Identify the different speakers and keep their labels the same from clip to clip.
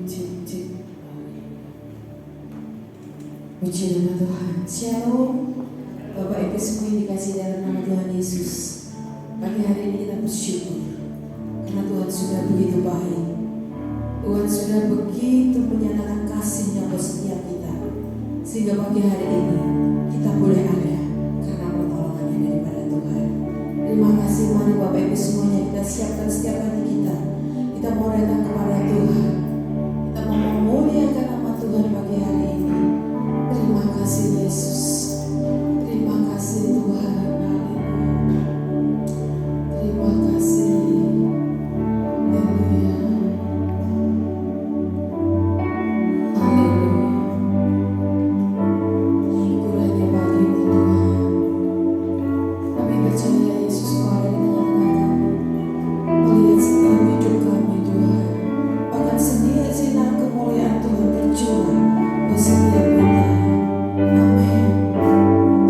Speaker 1: cek, cek. Puji nama Tuhan. Shalom. Bapak Ibu semua yang dikasih dalam nama Tuhan Yesus. Pagi hari ini kita bersyukur karena Tuhan sudah begitu baik. Tuhan sudah begitu menyatakan kasih-Nya buat setiap kita, sehingga pagi hari ini kita boleh ada karena pertolongannya daripada Tuhan. Terima kasih. Mari Bapak Ibu semuanya kita siapkan setiap hati kita. Kita mau datang kepada Tuhan. Kita mau memuliakan nama Tuhan pagi hari ini. Terima kasih Yesus. Terima kasih Tuhan. Terima kasih. Haleluya. Haleluya. Syukur hanya bagimu Tuhan. Kami percaya Yesus Kau ada di tengah-tengah kami. Melihat setiap hidup kami Tuhan. Bahkan setiap sinar kemuliaan Tuhan tercurah buat setiap kita. Amin.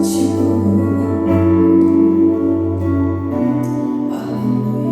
Speaker 1: Syukur. Haleluya.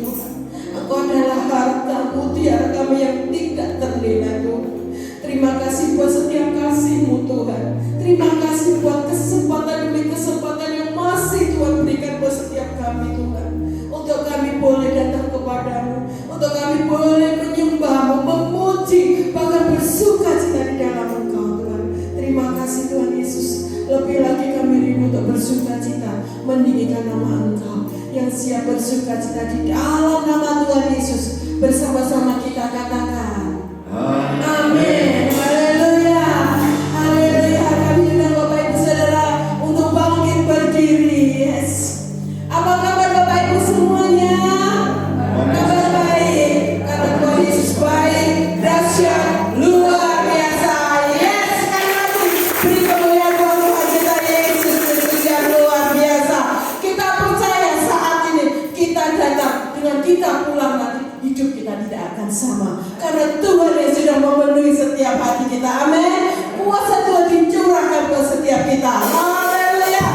Speaker 1: Tuhan. Engkau adalah harta mutiara kami yang tidak ternilai Tuhan. Terima kasih buat setiap kasih-Mu Tuhan. Terima kasih buat kesempatan demi kesempatan yang masih Tuhan berikan buat setiap kami Tuhan. Untuk kami boleh datang kepadamu, untuk kami boleh menyembah-Mu, memuji, bahkan bersuka cita di dalam Engkau Tuhan. Terima kasih Tuhan Yesus. Lebih lagi kami rindu untuk bersuka cita meninggikan nama Engkau yang siap bersuka cita di dalam nama Tuhan Yesus. Bersama-sama kita katakan amin. Haleluya. Haleluya. Kami undang Bapak Ibu Saudara untuk bangkit berdiri. Yes. Apa kabar Bapak Ibu semuanya? Kabar baik. Karena Tuhan Yesus baik, dahsyat, luar biasa. Yes. Sekali lagi beri kemuliaan buat Tuhan kita Yesus Kristus yang luar biasa. Kita percaya saat ini kita datang dengan kita pulang nanti hidup kita tidak akan sama. Karena Tuhan yang sudah memenuhi setiap hati kita. Amin. Kuasa Tuhan dicurahkan buat setiap kita. Haleluya.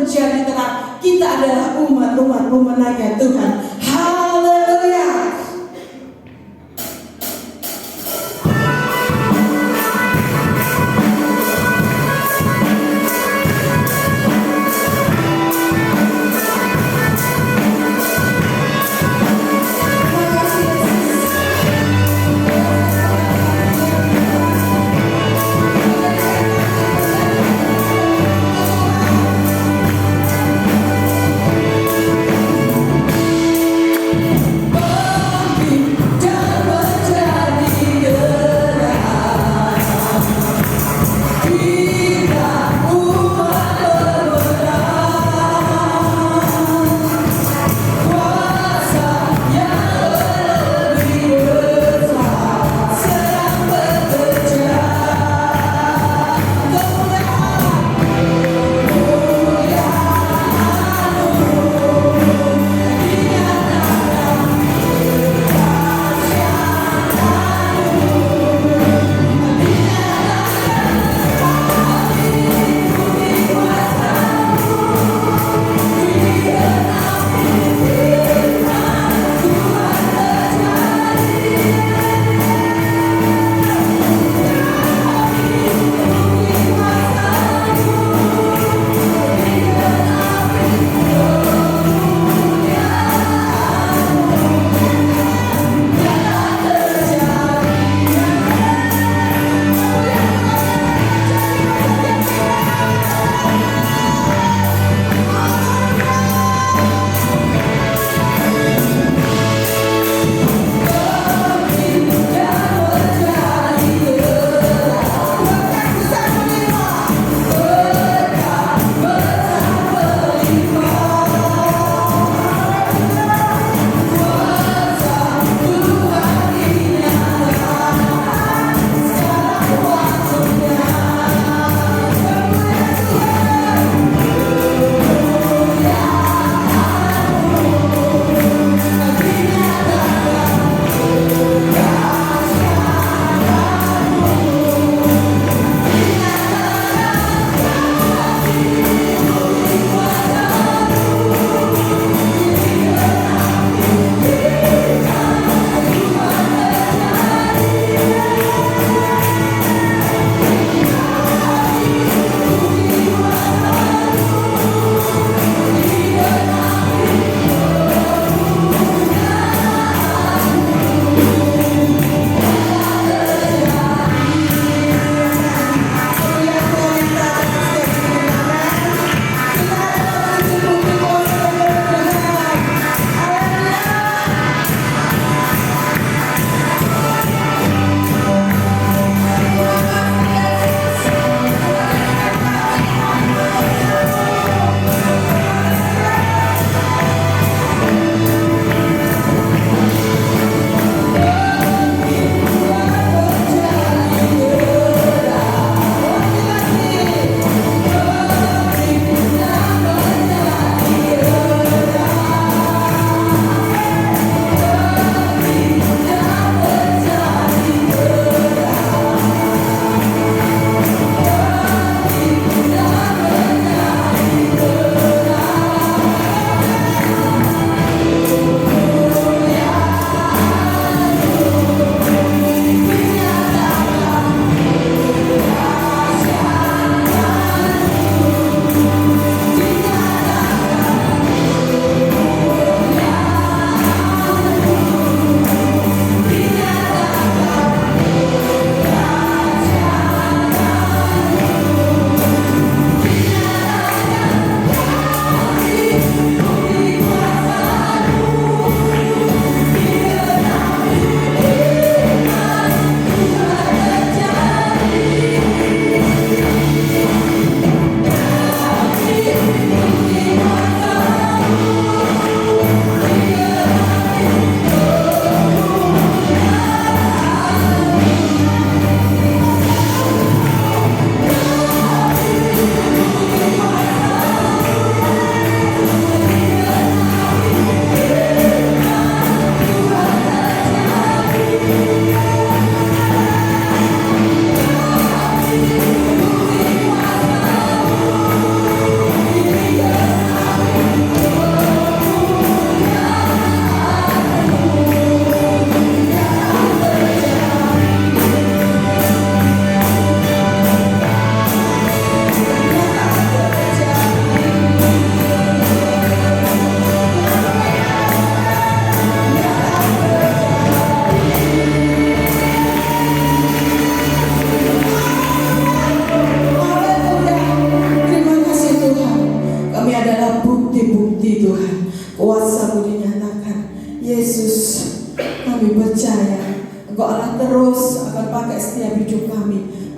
Speaker 1: menjadi terang. Kita adalah umat-umat pemenangnya Tuhan. Haleluya.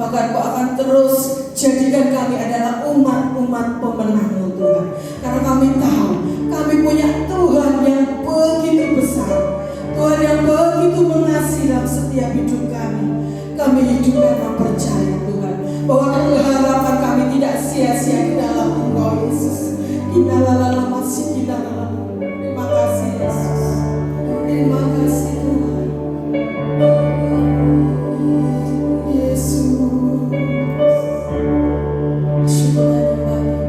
Speaker 1: Bahkan Kau akan terus jadikan kami adalah umat-umat pemenang-Mu Tuhan. Karena kami tahu kami punya Tuhan yang begitu besar, Tuhan yang begitu mengasihi dalam setiap hidup kami. Kami hidup karena percaya Tuhan bahwa pengharapan kami tidak sia-sia di dalam Engkau Yesus. Terima kasih Yesus. Terima kasih Tuhan. Yesus. Syukur percaya.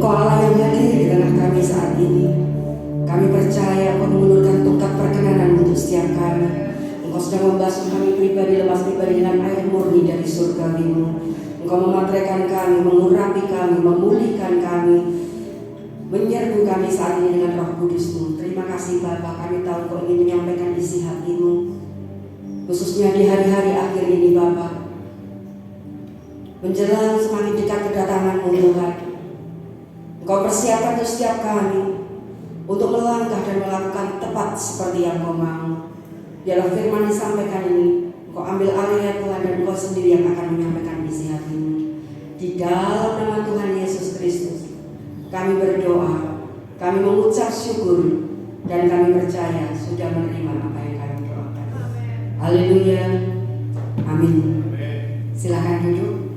Speaker 2: Engkau Allah yang hadir di tengah kami saat ini. Kami percaya Engkau mengulurkan tongkat perkenanan untuk setiap kami. Engkau sedang membasuh kami pribadi lepas pribadi dengan air murni dari surga-Mu. Engkau memateraikan kami, mengurapi kami, memulihkan kami, menyerbu kami saat ini dengan Roh Kudus-Mu. Terima kasih Bapa, kami tahu Engkau ingin menyampaikan isi hati-Mu, khususnya di hari-hari akhir ini Bapa. Menjelang semakin dekat kedatangan-Mu Tuhan, Engkau persiapkan untuk setiap kami untuk melangkah dan melakukan tepat seperti yang Engkau mau. Biarlah firman disampaikan ini Engkau ambil alih ya Tuhan, dan Engkau sendiri yang akan menyampaikan isi hati-Mu. Di dalam nama Tuhan Yesus Kristus kami berdoa, kami mengucap syukur, dan kami percaya sudah menerima apa yang kami doakan. Haleluya, amin. Silakan duduk.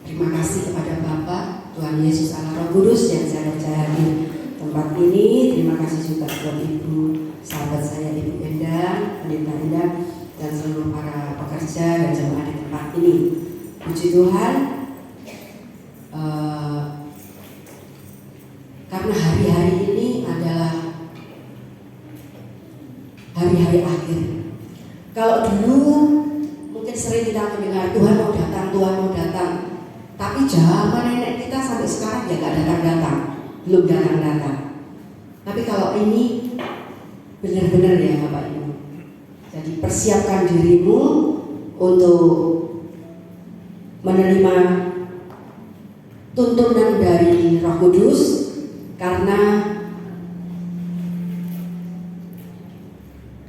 Speaker 2: Terima kasih kepada Bapa, Tuhan Yesus Allah Roh Kudus yang saya percaya di tempat ini. Terima kasih juga buat Ibu, sahabat saya Ibu Endang, Pendeta Endang, dan seluruh para pekerja dan jemaat di tempat ini. Puji Tuhan, karena hari-hari ini adalah hari-hari akhir. Kalau dulu mungkin sering kita mendengar Tuhan mau datang, Tuhan mau datang. Tapi zaman nenek kita sampai sekarang ya gak datang-datang, belum datang-datang. Tapi kalau ini benar-benar ya Bapak Ibu. Jadi persiapkan dirimu untuk menerima tuntunan dari Roh Kudus, karena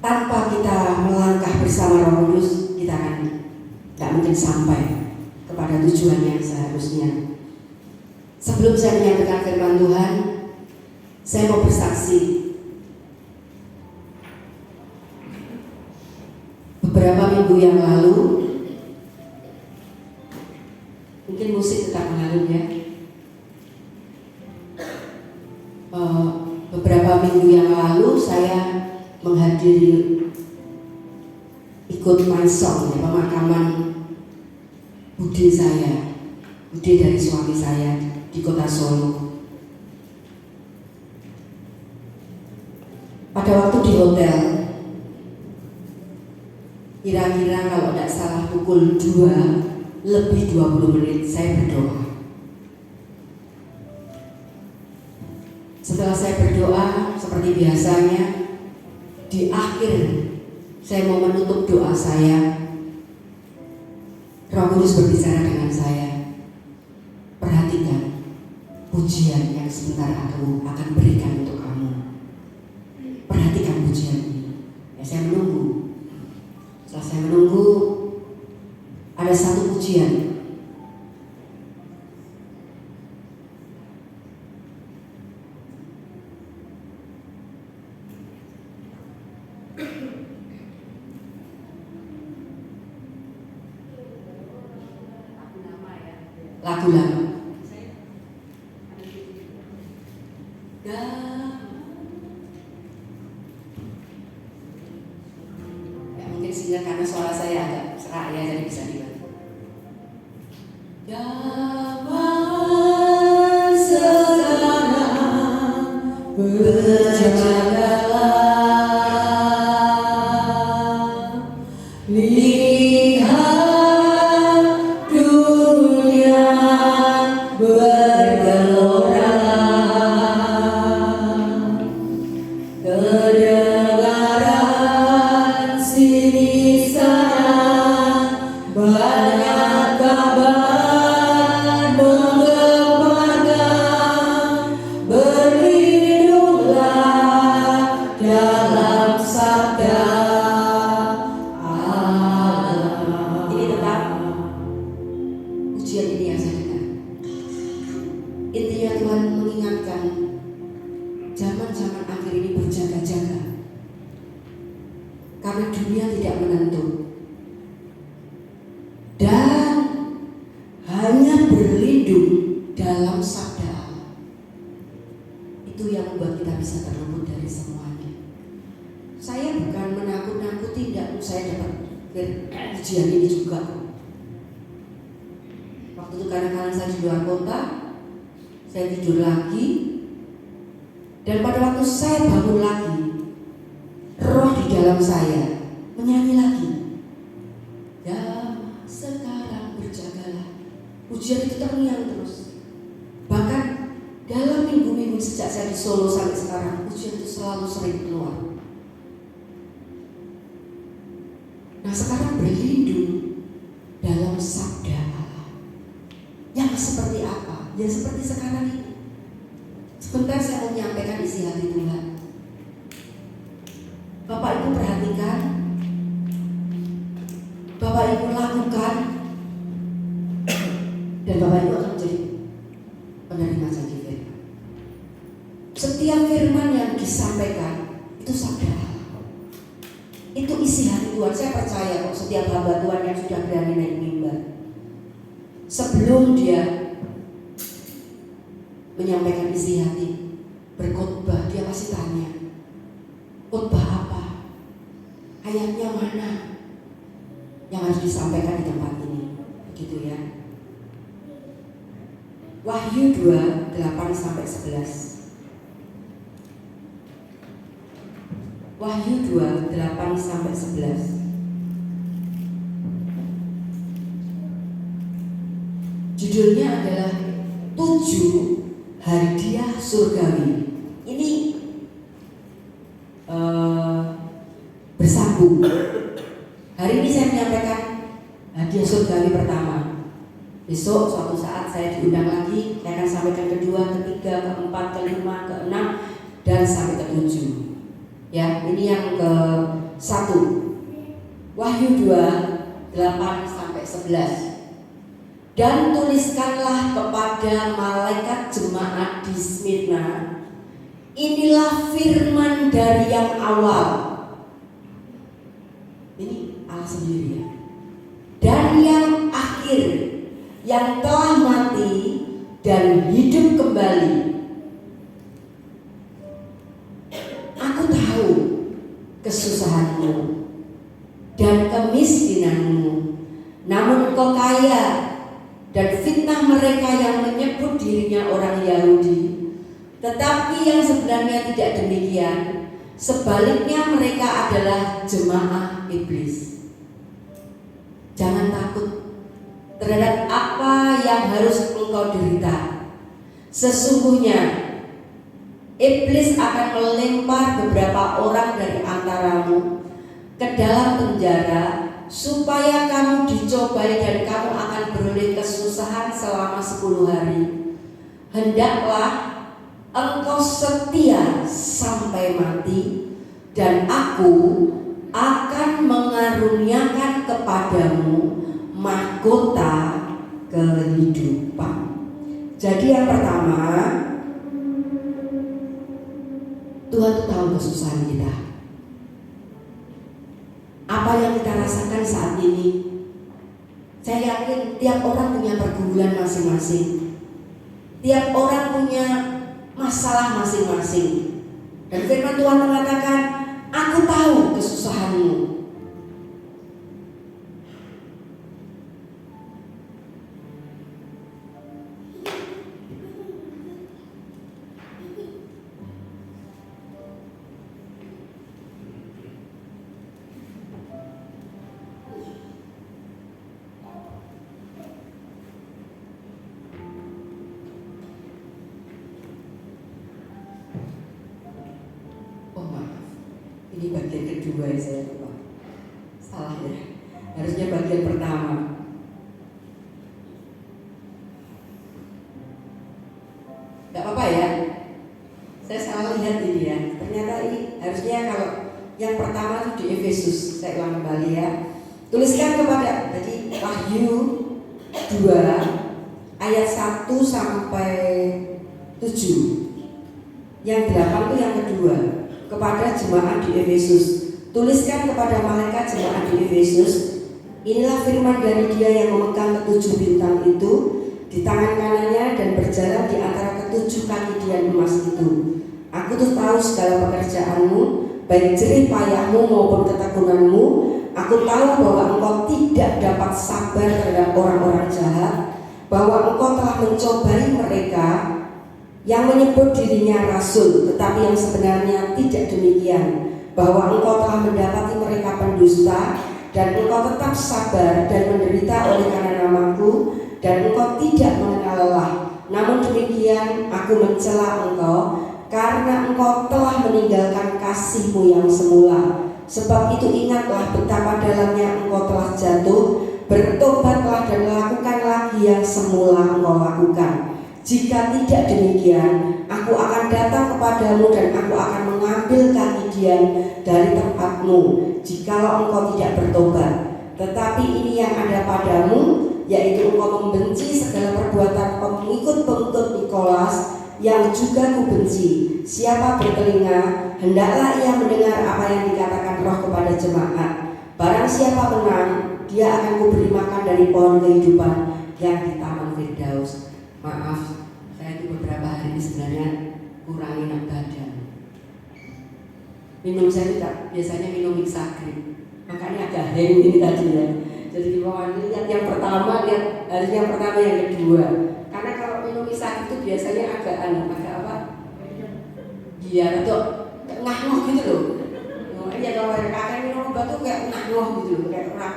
Speaker 2: tanpa kita melangkah bersama Roh Kudus, kita akan gak mungkin sampai kepada tujuan yang seharusnya. Sebelum saya menyampaikan firman Tuhan, saya mau bersaksi. Beberapa minggu yang lalu, mungkin musik tetap mengalir ya. Beberapa minggu yang lalu saya menghadiri ikut my song ya, pemakaman bude saya, bude dari suami saya di kota Solo. Pada waktu di hotel, kira-kira kalau tidak salah pukul 2 lebih 20 menit saya berdoa. Setelah saya berdoa seperti biasanya, di akhir saya mau menutup doa saya, Roh Kudus berbicara dengan saya. Perhatikan pujian yang sebentar aku akan berikan untuk kamu. Perhatikan pujian ini. Ya, saya menunggu. Setelah saya menunggu, ada satu pujian. Lagu lama. Ya, mungkin sehingga karena suara saya agak serak ya, jadi bisa dibantu. Damai sekarang berjalan, lihat dunia bergelora, kedengaran sini sana banyak kabar menggemparkan, berlindunglah dalam sabda Allah. Ini tetap ujian ini yang saya dengar. Intinya Tuhan mengingatkan, zaman-zaman akhir ini berjaga-jaga, karena dunia tidak menentu, dan hanya berlindung dalam sabda Allah. Itu yang membuat kita bisa terluput dari semuanya. Saya bukan menakut-nakuti, tidak, saya dapat ujian ini juga. Waktu itu kadang-kadang saya di luar kota, saya tidur lagi, dan pada waktu saya bangun lagi, roh di dalam saya menyanyi lagi. Ya sekarang berjagalah. Pujian itu terngiang terus. Bahkan dalam minggu-minggu sejak saya di Solo sampai sekarang, pujian itu selalu sering keluar. Nah sekarang berlindung dalam sabda Allah. Yang seperti apa? Ya seperti sekarang ini. Sebentar saya mau menyampaikan isi hati Tuhan. Bapak Ibu perhatikan, Bapak Ibu lakukan, dan Bapak Ibu akan menjadi penerima janji firman. Setiap firman yang disampaikan itu sabda Allah. Itu isi hati Tuhan. Saya percaya kok setiap hamba Tuhan yang sudah berani naik mimbar, sebelum dia menyampaikan isi hati berkhotbah, dia pasti tanya, khotbah apa? Ayatnya mana yang harus disampaikan di tempat ini? Begitu ya. Wahyu 2, 8-11. Wahyu 2, 8-11. Judulnya adalah 7 hadiah surgawi. Ini bersambung. Hari ini saya menyampaikan hadiah surgawi pertama. Besok suatu saat saya diundang lagi, saya akan sampaikan kedua, ketiga, keempat, kelima, keenam, dan sampai ke-7. Ya, ini yang ke-1. Wahyu 2, 8-11. Dan tuliskanlah kepada malaikat jemaat di Smyrna, inilah firman dari yang awal. Ini Allah sendiri ya. Dan yang akhir, yang telah mati dan hidup kembali. Aku tahu kesusahanmu dan kemiskinanmu, namun engkau kaya, dan fitnah mereka yang menyebut dirinya orang Yahudi, tetapi yang sebenarnya tidak demikian. Sebaliknya mereka adalah jemaah iblis. Jangan takut terhadap apa yang harus engkau derita. Sesungguhnya iblis akan melempar beberapa orang dari antaramu ke dalam penjara, supaya kamu dicobai dan kamu akan beroleh kesusahan selama 10 hari. Hendaklah engkau setia sampai mati, dan aku akan mengaruniakan kepadamu mahkota kehidupan. Jadi yang pertama, Tuhan tuh tahu kesusahan kita. Apa yang kita rasakan saat ini, saya yakin tiap orang punya pergumulan masing-masing. Tiap orang punya masalah masing-masing. Dan firman Tuhan mengatakan, aku tahu kesusahanmu. Ini bagian kedua ya, saya lupa. Salah ya. Harusnya bagian pertama. Gak apa-apa ya. Saya salah lihat ini ya. Ternyata ini harusnya kalau yang pertama itu di Efesus. Saya ulang kembali ya. Tuliskan kepada, jadi Wahyu 2 ayat 1 sampai 7. Yang 8 itu yang kedua. Kepada jemaat di Efesus, tuliskan kepada malaikat jemaat di Efesus, inilah firman dari Dia yang memegang ke-7 bintang itu di tangan kanannya dan berjalan di antara ke-7 kaki dian emas itu. Aku tuh tahu segala pekerjaanmu, baik jerih payahmu maupun ketekunanmu. Aku tahu bahwa engkau tidak dapat sabar terhadap orang-orang jahat, bahwa engkau telah mencobai mereka yang menyebut dirinya rasul, tetapi yang sebenarnya tidak demikian, bahwa engkau telah mendapati mereka pendusta, dan engkau tetap sabar dan menderita oleh karena namaku, dan engkau tidak mengenal lelah. Namun demikian aku mencela engkau, karena engkau telah meninggalkan kasihmu yang semula. Sebab itu ingatlah betapa dalamnya engkau telah jatuh, bertobatlah dan lakukan lagi yang semula engkau lakukan. Jika tidak demikian, aku akan datang kepadamu dan aku akan mengambil kaki Dian dari tempatmu, jikalau engkau tidak bertobat. Tetapi ini yang ada padamu, yaitu engkau membenci segala perbuatan pengikut-pengikut Nikolas, yang juga kubenci. Siapa bertelinga, hendaklah ia mendengar apa yang dikatakan Roh kepada jemaat. Barang siapa menang, dia akan kuberi makan dari pohon kehidupan yang di taman Firdaus. Maaf, saya itu beberapa hari ini sebenarnya kurang enak badan. Minum saya tidak biasanya minum Mixagrip, makanya agak hang ini tadi ya. Jadi mau lihat yang pertama, lihat harus yang pertama, yang kedua. Karena kalau minum Mixagrip itu biasanya agak apa? Iya, atau ngah-ngoh gitu loh. Iya, kalau kakak minum obat tuh kayak ngah-ngoh gitu loh, kayak orang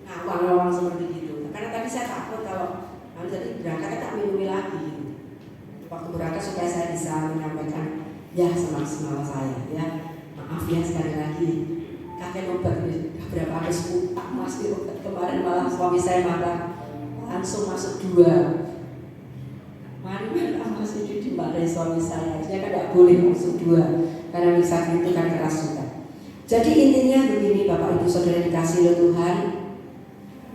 Speaker 2: ngawang-ngawang seperti itu. Karena tadi saya takut kalau jadi berangkatnya tak minumi lagi gitu. Waktu berangkat supaya saya bisa menyampaikan ya semaksimal saya ya. Maaf ya sekali lagi, kakek obat berapa hari tak masih obat. Kemarin malah suami saya marah, langsung masuk 2. Mari masih dimarahi suami saya. Dia kan tidak boleh masuk 2 karena misalnya itu kan keras juga. Jadi intinya begini Bapak Ibu Saudara dikasih oleh Tuhan,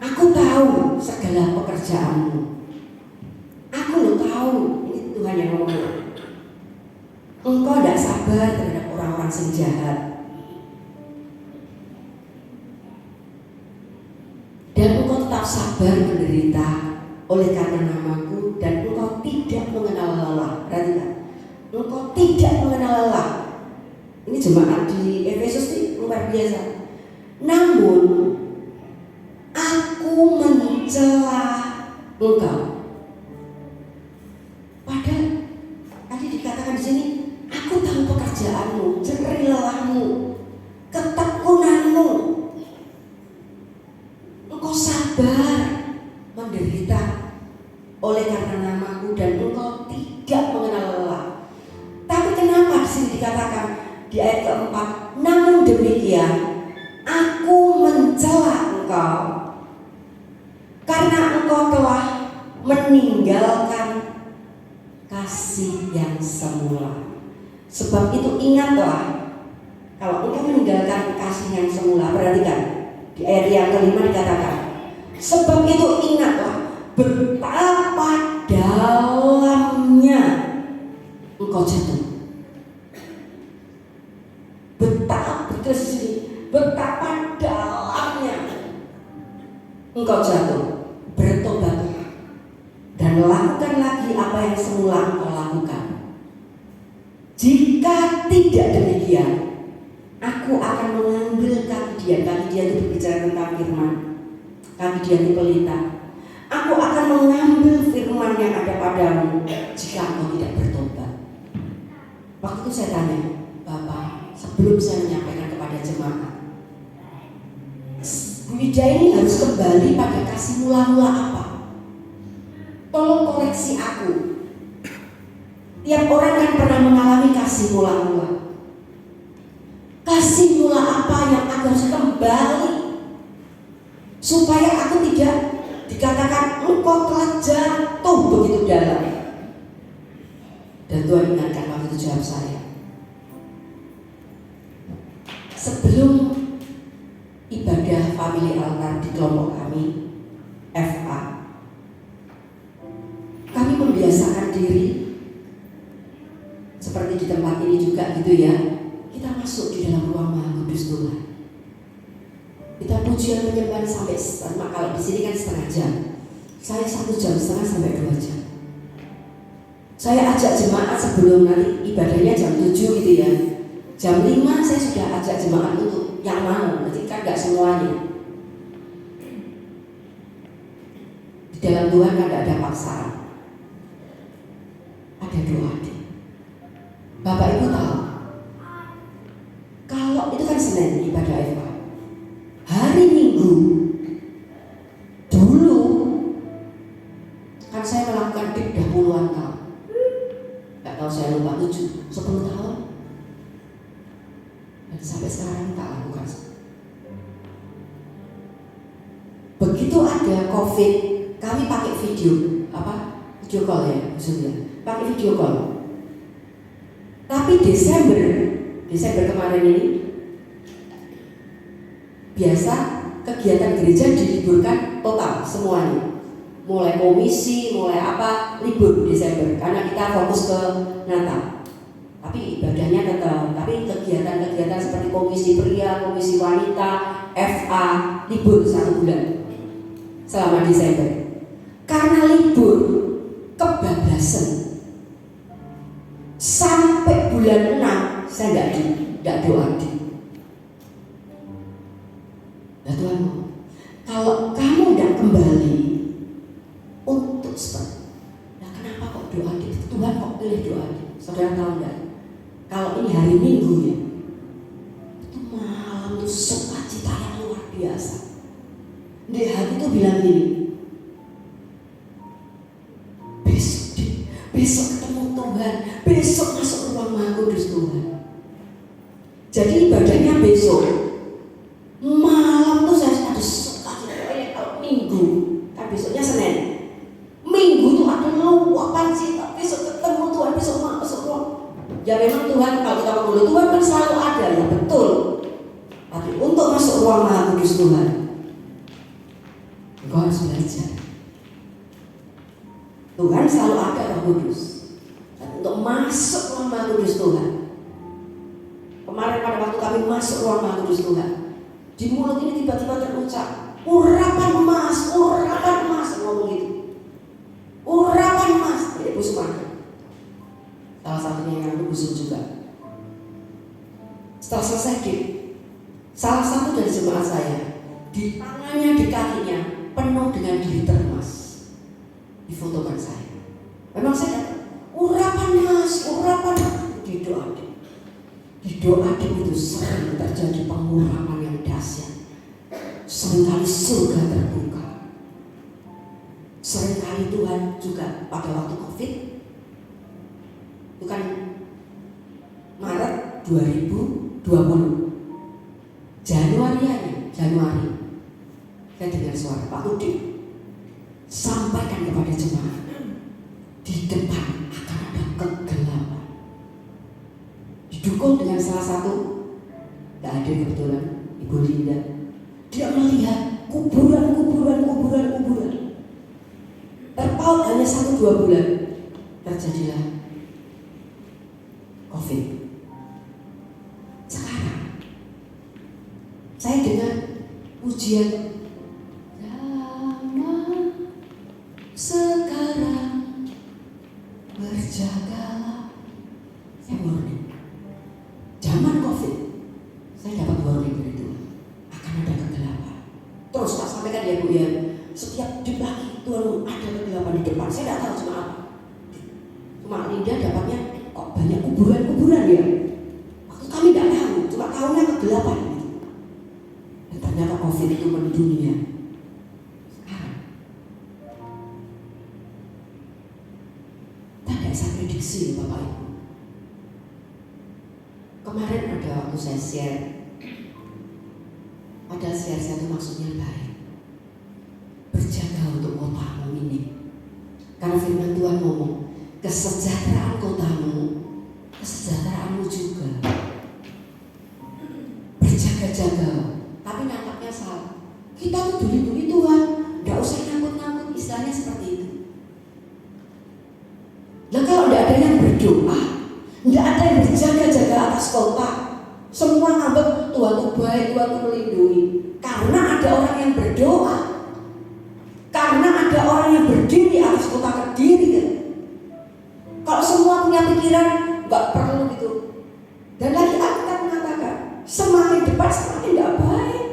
Speaker 2: aku tahu segala pekerjaanmu. Aku tahu, ini Tuhan yang ngomong. Engkau tidak sabar terhadap orang-orang yang jahat. Dan engkau tetap sabar menderita oleh karena namaku, dan engkau tidak mengenal lelah. Perhatikan, engkau tidak mengenal lelah. Ini jemaat di Efesus ini luar biasa. Namun aku mencela engkau. Padahal tadi dikatakan di sini, aku tahu pekerjaanmu, jerih lelahmu, ketekunanmu. Engkau sabar menderita oleh karena namaku, dan engkau tidak mengenal lelah. Tapi kenapa di sini dikatakan di ayat keempat, namun demikian aku mencela engkau karena engkau telah meninggalkan kasih yang semula. Sebab itu ingatlah, kalau engkau meninggalkan kasih yang semula, perhatikan di ayat yang kelima dikatakan, sebab itu ingatlah betapa dalamnya engkau jatuh. Betapa dalamnya engkau jatuh. Bertobatlah dan lakukan lagi apa yang semula engkau lakukan. Jika tidak demikian, aku akan mengambil kaki Dian. Kaki Dian itu berbicara tentang firman. Kaki Dian itu pelita. Aku akan mengambil firman yang ada padamu jika engkau tidak bertobat. Waktu itu saya tanya, Bapak, sebelum saya menyampaikan kepada jemaat, Bu Ida ini harus kembali pada kasih mula-mula apa? Tolong koreksi aku. Tiap orang kan pernah mengalami kasih mula-mula. Kasih mula apa yang aku harus kembali, supaya aku tidak dikatakan engkau telah jatuh begitu dalam. Dan Tuhan ingatkan waktu itu jawab saya, sebelum ibadah family altar di kelompok kami FA, kami membiasakan diri seperti di tempat ini juga gitu ya. Kita masuk di dalam ruang Maha Kudus Tuhan. Kita pujian penyembahan sampai kalau di sini kan setengah jam. Saya 1,5 jam sampai 2 jam. Saya ajak jemaat sebelum nanti ibadahnya jam 7 gitu ya. Jam 5 saya sudah ajak jemaat untuk yang mau, nanti kan gak semuanya. Di dalam Tuhan kan gak ada paksaan. Ada ada doa adik. Bapak Ibu tahu, kalau itu kan Senin ibadah Eva, hari Minggu dulu kan saya melakukan dik dah puluhan tahun, nggak tahu saya lupa 10 tahun, dan sampai sekarang tak lakukan. Begitu ada COVID, kami pakai video call ya maksudnya, pakai video call. Tapi Desember kemarin ini biasa kegiatan gereja diliburkan total semuanya, mulai komisi, mulai apa, libur Desember karena kita fokus ke Natal. Tapi ibadahnya tetap, tapi kegiatan-kegiatan seperti komisi pria, komisi wanita, FA libur 1 bulan selama Desember. Karena libur kebablasan sampai bulan 6 saya tidak doa. Ya Tuhan, kalau kamu tidak kembali untuk seperti, nah kenapa kok doa Tuhan kok pilih doa? Saudara tahu enggak? Kalau ini hari Minggu ya, itu malam itu sukacita yang luar biasa. Di hati itu bilang gini, besok ketemu Tuhan, besok masuk ruang Maha Kudus Tuhan. Jadi ibadahnya besok malam tuh saya ada sukacita. Kalau Minggu kan besoknya Senin, Minggu tuh ada luapan cinta, besok ketemu Tuhan, besok masuk ruang. Ya memang Tuhan, kalau kita mengeluh Tuhan kan selalu ada, ya betul. Tapi untuk masuk ruang Maha Kudus Tuhan, engkau harus belajar. Tuhan selalu ada Roh Kudus. Dan untuk masuk ruang Maha Kudus Tuhan, kemarin pada waktu kami masuk ruang Maha Kudus Tuhan, di mulut ini tiba-tiba terucap, urapan emas, ngomong gitu. Urapan emas, jadi busuk mana? Salah satunya yang busuk juga. Setelah selesai salah satu dari jemaat saya, di tangannya, di kakinya penuh dengan glitter emas. Difotokan saya. Memang saya urapan emas, di doa itu sering terjadi pengurapan yang dahsyat. Seringkali surga terbuka. Seringkali Tuhan juga pada waktu COVID, itu kan Maret 2020, Januari saya dengar suara Pak Kudi sampaikan kepada jemaat, di depan akan ada kegelapan. Didukung dengan salah satu, tidak ada kebetulan, Ibu Linda. Dia melihat kuburan. Terpaut hanya 1-2 bulan, terjadilah COVID. Sekarang saya dengar pujian, zaman sekarang berjagalah. Saya warning, zaman COVID saya dapat warning dari Tuhan, akan ada kegelapan. Terus tak sampaikan ya Bu ya, setiap di belakang Tuhan ada kegelapan di depan. Saya tidak tahu cuma apa, cuma Linda dapatnya kok banyak kuburan ya. Waktu kami tidak tahu, cuma tahunya kegelapan gitu. Dan ternyata COVID itu mendunia. Sekarang tidak saya prediksi Bapak Ibu. Kemarin ada waktu saya share, padahal share saya itu maksudnya baik. Berjaga untuk kotamu ini, karena firman Tuhan ngomong, kesejahteraan kotamu, kesejahteraanmu juga. Berjaga-jaga, tapi nangkapnya salah. Kita tuh duli-duli Tuhan, nggak usah nyangkut-nyangkut, istilahnya seperti itu. Nah kalau nggak ada yang berdoa, nggak ada yang berjaga-jaga atas kota, semua ngambek Tuhan tuh baik, Tuhan tuh melindungi. Karena ada orang yang berdoa, karena ada orang yang berdiri atas kota Kediri kan. Kalau semua punya pikiran, nggak perlu gitu. Dan lagi Alkitab mengatakan, semakin depan semakin tidak baik.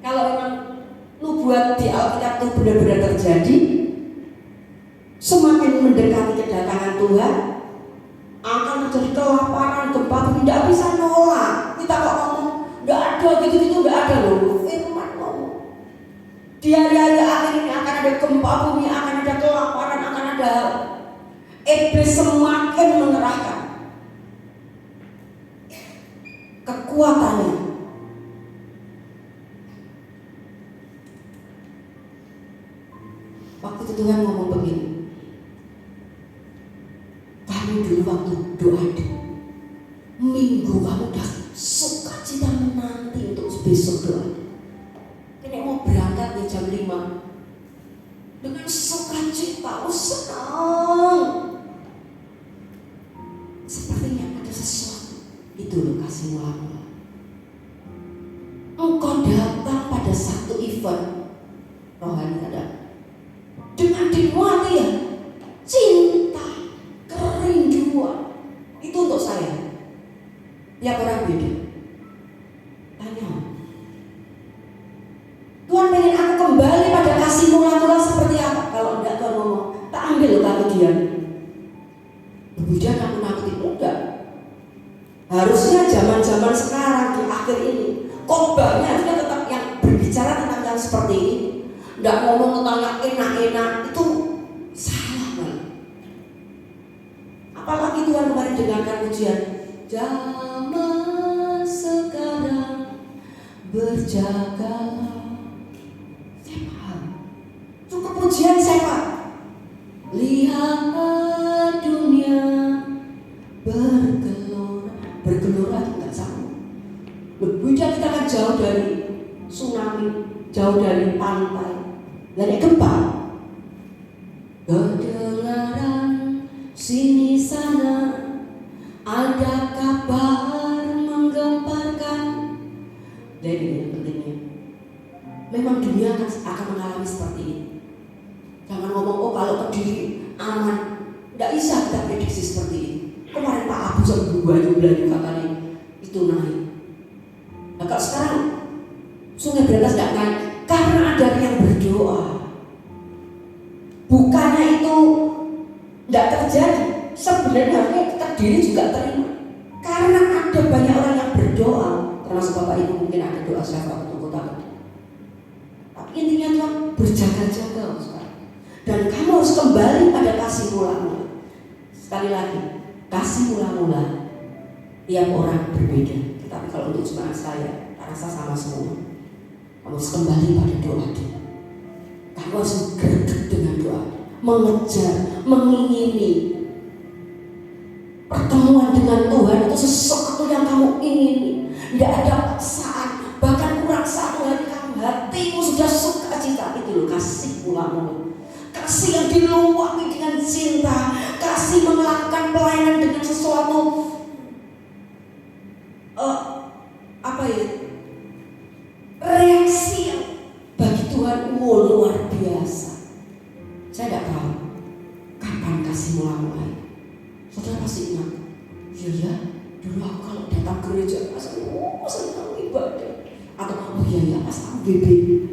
Speaker 2: Kalau memang nubuat di Alkitab itu benar-benar terjadi, semakin semakin mendekati kedatangan Tuhan, akan terjadi kelaparan, gempa bumi, tidak bisa nolak. Kita kok ngomong tidak ada gitu-gitu, tidak ada loh. Firman ngomong di hari-hari akhir ini akan ada gempa bumi, akan ada kelaparan, akan ada. Iblis semakin mengerahkan kekuatannya. Waktu itu Tuhan ngomong begini, kamu dulu waktu doa minggu kamu udah sukacita menanti untuk besok doa. Ini mau berangkat di jam 5 dengan sukacita, senang. Sepertinya ada sesuatu. Itu loh kasih mula-mula. Engkau datang pada satu event rohani ada dengan dimuati ya cinta, kerinduan. Itu untuk saya. Ya orang beda. Tanya, Tuhan pengen aku kembali pada kasih mula-mula seperti apa? Kalau enggak Tuhan ngomong, tak ambil kamu diam. Kemudian aku nakutin enggak. Harusnya zaman-zaman sekarang di akhir ini khotbahnya harusnya tetap yang berbicara tentang yang seperti ini. Enggak ngomong tentang yang enak-enak, itu salah banget. Apalagi Tuhan kemarin dengarkan pujian, zaman sekarang berjagalah. Saya paham. Itu kepujian siapa? Lihat dunia bergelora tidak sama. Beda, kita kan jauh dari tsunami, jauh dari pantai, dari gempa. Kedengaran sini sana ada kabar menggemparkan. Jadi ini pentingnya. Memang dunia akan mengalami seperti ini. Jangan ngomong, oh kalau Kediri aman. Tidak bisa kita prediksi seperti ini. Kemarin Pak Abu sama Bu Bayu Belanda katanya itu naik. Nah kalau sekarang Sungai Berantas tidak naik karena ada yang berdoa. Bukannya itu tidak terjadi. Sebenarnya harusnya Kediri juga terima. Karena ada banyak orang yang berdoa. Termasuk Bapak Ibu mungkin ada doa syafaat untuk kota Kediri. Tapi intinya Tuhan berjaga-jaga sekarang. Dan kamu harus kembali pada kasih mula-mula. Sekali lagi, kasih mula-mula tiap orang berbeda. Tapi kalau untuk jemaat saya rasa sama semua. Kamu harus kembali pada doa. Kamu harus bergerak dengan doa, mengejar, mengingini pertemuan dengan Tuhan. Itu sesuatu yang kamu ingini. Tidak ada paksaan. Bahkan kurang satu hari kamu hatimu sudah sukacita. Itu loh kasih mula-mula. Kasih yang diluapi dengan cinta, kasih melakukan pelayanan dengan sesuatu reaksi yang bagi Tuhan luar biasa. Saya tidak tahu kapan kasih mulai. Saudara pasti ingat, ya dulu aku kalau datang gereja senang ibadah, atau oh ya pas aku BB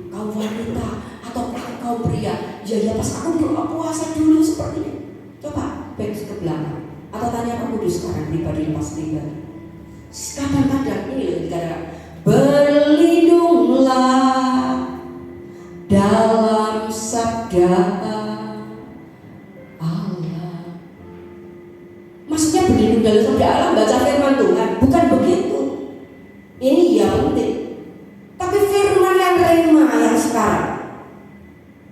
Speaker 2: kaum wanita atau kaum pria, ya pas aku doa puasa dulu seperti ini. Coba back ke belakang atau tanya Roh Kudus sekarang pribadi pas pribadi. Kadang-kadang ini loh dikatakan berlindunglah dalam sabda Allah. Maksudnya berlindung dalam sabda Allah, baca firman Tuhan, bukan begitu. Ini ya penting. Tapi firman yang rema yang sekarang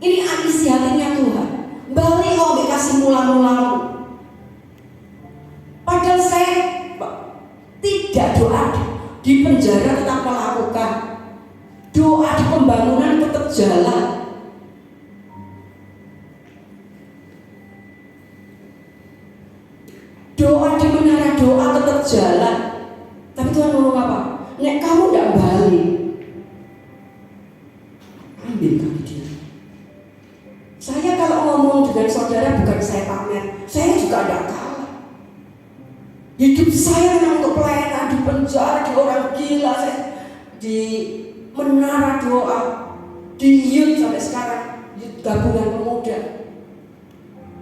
Speaker 2: ini isi hatinya Tuhan. Balik kasih mula-mula. Padahal saya tidak doa di penjara tetap melakukan, doa di pembangunan tetap jalan. Doa di menara doa tetap jalan. Tapi Tuhan ngomong apa? Nek kamu tidak balik, ambil kaki dia. Saya kalau ngomong dengan saudara bukan saya pamer, saya juga tidak kalah. Hidup saya memang untuk pelayanan di penjara, di orang gila, saya di menara doa, di youth sampai sekarang, youth gabungan pemuda.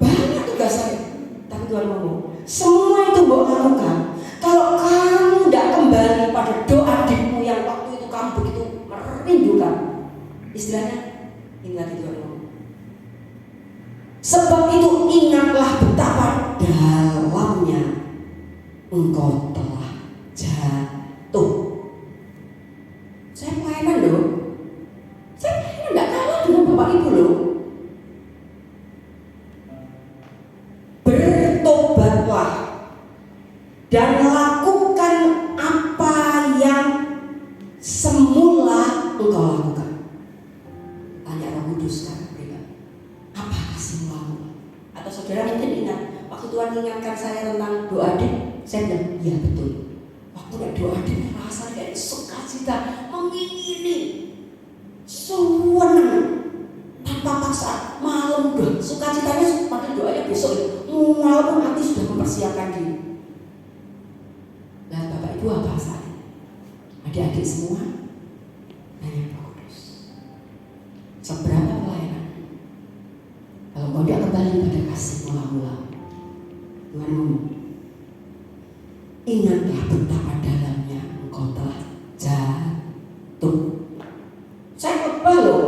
Speaker 2: Banyak juga saya. Tapi Tuhan ngomong, semua itu mbok lakukan kalau kamu tidak kembali pada doa adikmu yang waktu itu kamu begitu merindukan. Istilahnya, ini lagi Tuhan ngomong. Sebab itu ingatlah betapa dalamnya engkau telah jatuh. Saya pelayanan loh. Saya pelayanan tidak kalah dengan Bapak Ibu loh. Bertobatlah dan lakukan apa yang semula engkau lakukan. Tanya Roh Kudus kan, apa kesimpulanmu? Atau saudara mungkin ingat waktu Tuhan mengingatkan saya tentang doa adik, saya bilang, iya betul. Waktu doa adik rasa kayak sukacita, mengiringi, senang, tanpa paksa. Malam udah sukacitanya pada doanya besok. Malam nanti sudah mempersiapkan diri. Nah Bapak Ibu apa rasanya? Adik-adik semua, hanya Roh Kudus. Seberapa pelayanan? Kalau kau tidak kembali pada kasih mula-mula, Tuhan ngomong, ingatlah betapa dalamnya engkau telah jatuh. Saya khotbah loh,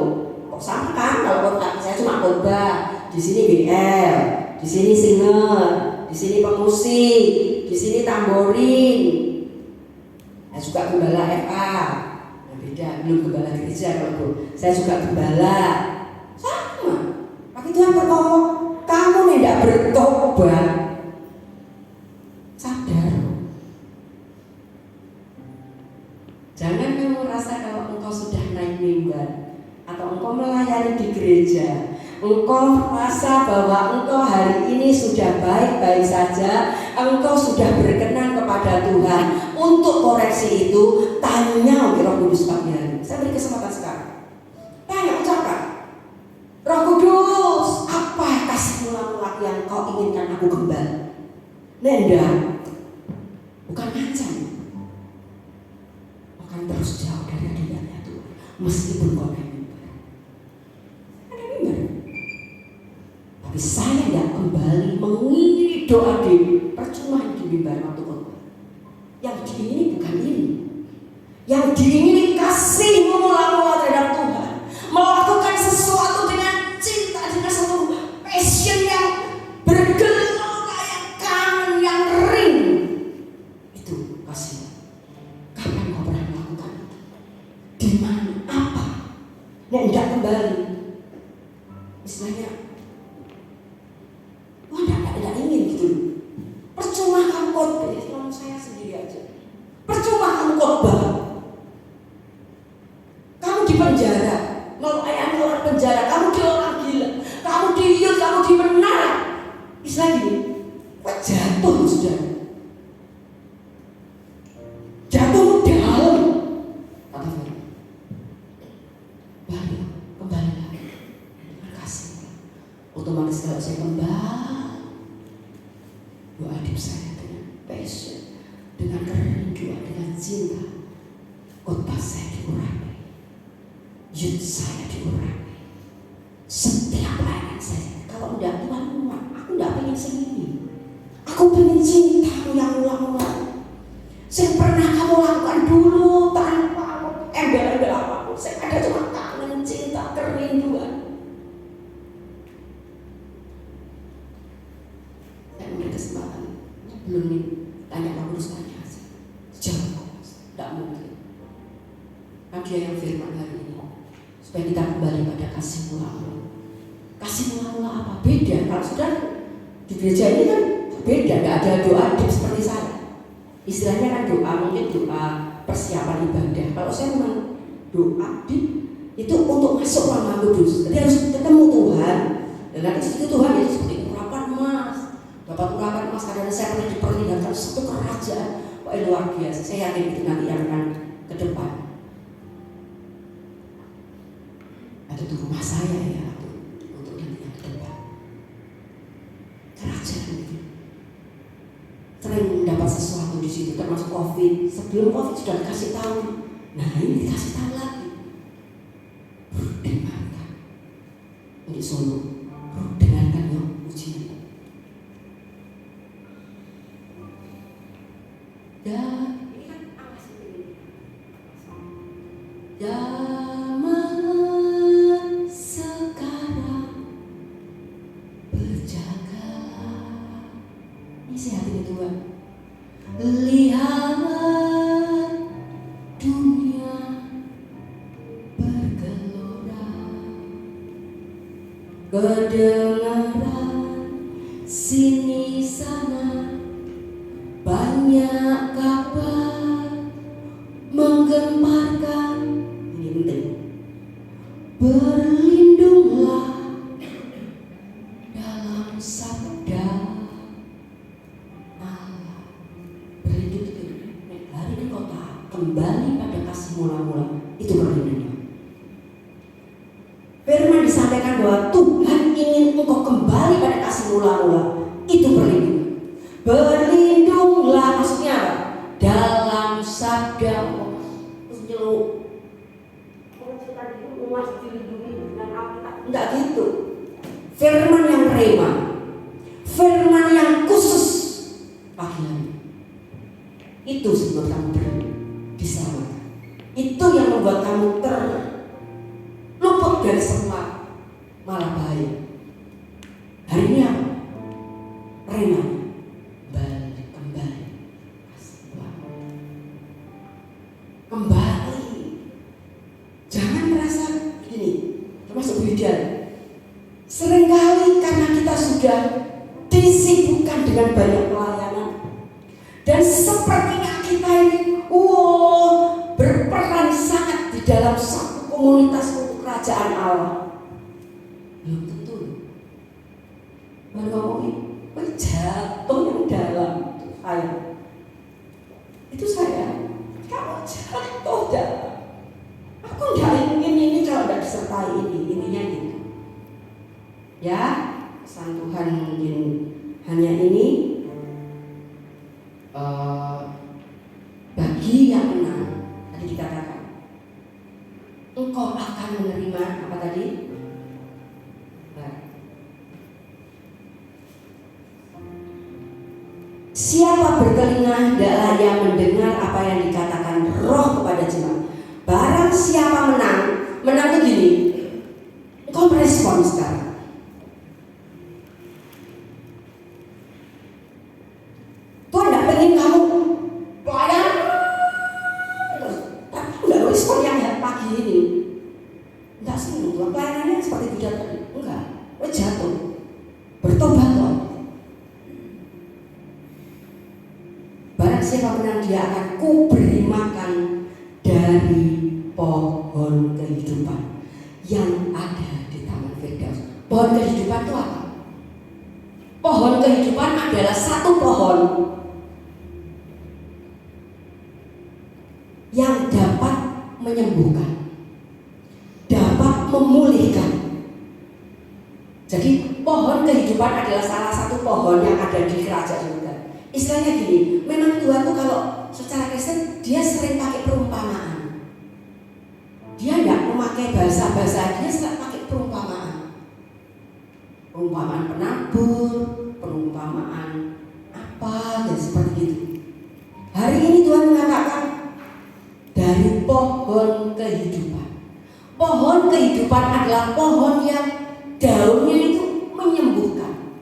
Speaker 2: kok sama kan kalau khotbah? Saya cuma khotbah. Di sini BL, di sini singer, di sini pemusik, di sini tamborin. Saya juga gembala FA. Nah, beda, belum gembala gereja kalau saya juga gembala. Sama. Tapi Tuhan berkata, kamu tidak bertobat. Sadar. Jangan kamu merasa kalau engkau sudah naik mimbar atau engkau melayani di gereja, engkau merasa bahwa engkau hari ini sudah baik-baik saja, engkau sudah berkenan kepada Tuhan. Untuk koreksi itu, tanya Roh Kudus pagi hari. Saya beri kesempatan sekarang. Tanya, ucapkan, Roh Kudus, apa kasih mula-mula yang kau inginkan aku kembali? Nenda, bukan macam, akan terus jauh dari hadiratnya Tuhan, meskipun kau naik mimbar. Ada mimbar, tapi saya tidak kembali mengiringi doa Dewi. Percuma di mimbar waktu khotbah. Yang diingini bukan ini. Yang diingini kasih mula-mula terhadap Tuhan, melakukan sesuatu dengan cinta, dengan satu passion yang bergelora, yang kangen, yang rindu. Itu kasih. Kapan kau pernah melakukan itu? Di mana? Apa? Yang tidak kembali. Istilahnya, wah tidak ingin gitu. Percuma kamu khotbah, ngomong saya sendiri aja. Percuma kamu khotbah. Kamu di penjara, melayani orang penjara, kamu di orang gila, kamu diiut, kamu di menara. Istilah gini, kok jatuh sudah. Jatuh dalam. Kata Firman, balik, kembali lagi. Terima kasih. Otomatis kalau saya kembali, doa adik saya dengan passion, dengan kerinduan, dengan cinta, khotbah saya diurapi, yud saya diurapi, setiap pelayanan saya. Kalau tidak Tuhan umat, aku tidak pengen segini. Aku pengen cintamu yang ulang-ulang. Saya pernah kamu lakukan dulu tanpa embel-embel apapun. Saya ada cuma kangen, cinta, kerinduan. Kesempatan belum nih, tanya Roh Kudus, tanya aja sejauh tidak mungkin. Kan dia yang firman hari ini supaya kita kembali pada kasih mula-mula. Kasih mula-mula apa? Beda. Kalau sudah di gereja ini kan beda, tidak ada doa deep seperti saya. Istilahnya kan doa, mungkin doa persiapan ibadah. Kalau saya memang doa deep itu untuk masuk Roh Kudus. Jadi harus ketemu Tuhan. Dan nanti situ Tuhan itu seperti urapan emas. Bapak urapan emas, karena saya pernah diperlihatkan satu kerajaan. Wah luar biasa. Saya yakin itu nanti yang akan ke depan. Ada di rumah saya ya, untuk nanti yang ke depan. Kerajaan itu sering mendapat sesuatu di situ, termasuk COVID. Sebelum COVID sudah dikasih tahu. Nah ini dikasih tahu lagi. Dengarkan. Untuk Solo, dengarkan ya ujian.
Speaker 1: Zaman sekarang berjaga. Isi hati Tuhan. Lihat dunia bergelora, kedengaran sini sana banyak kabar menggemparkan. Ini penting. Berlindunglah dalam sabda Allah. Berlindung itu hari ini kota kembali pada kasih mula-mula. Itu berlindungnya. Firman disampaikan bahwa Tuhan ingin engkau kembali pada kasih mula-mula. Itu berlindung. Berlindunglah maksudnya apa? Dalam sabda Allah. Terus nyeluk. Enggak gitu. Firman yang rema, firman yang khusus pagi hari. Itu sebab kamu diselamatkan. Itu yang membuat kamu terluput dari semua malah bahaya. Hari ini apa? Rema. Balik kembali. Kembali. Jangan merasa gini, termasuk bidan. Seringkali karena kita sudah disibukkan dengan banyak pelayanan dan sepertinya kita ini berperan sangat di dalam satu komunitas untuk kerajaan Allah. Belum tentu. Baru ngomongin, jatuh yang dalam itu saya. Kamu jatuh dalam. Aku nggak ingin ini kalau tidak disertai ini, intinya gitu. Ya, pesan Tuhan mungkin hanya ini. Bagi yang menang, tadi dikatakan, engkau akan menerima apa tadi? Siapa bertelinga hendaklah ia mendengar apa yang dikatakan Roh kepada jemaat. Barang siapa menang itu gini. Engkau merespon sekarang. Tuhan tidak pengen kamu pelayan terus, tapi tidak respon yang pagi ini. Enggak senang Tuhan, pelayanannya seperti budak tadi. Enggak, jatuh. Bertobat Tuhan. Barang siapa menang dia akan kuberi makan dari pohon kehidupan yang ada di Taman Firdaus. Pohon kehidupan itu apa? Pohon kehidupan adalah satu pohon yang dapat menyembuhkan, dapat memulihkan. Jadi pohon kehidupan adalah salah satu pohon yang ada di kerajaan surga. Istilahnya gini, memang Tuhan tuh kalau secara Kristen dia sering pakai perumpamaan. Dia tidak memakai bahasa-bahasa, dia sering pakai perumpamaan. Perumpamaan penabur, perumpamaan apa dan seperti itu. Hari ini Tuhan mengatakan dari pohon kehidupan. Pohon kehidupan adalah pohon yang daunnya itu menyembuhkan.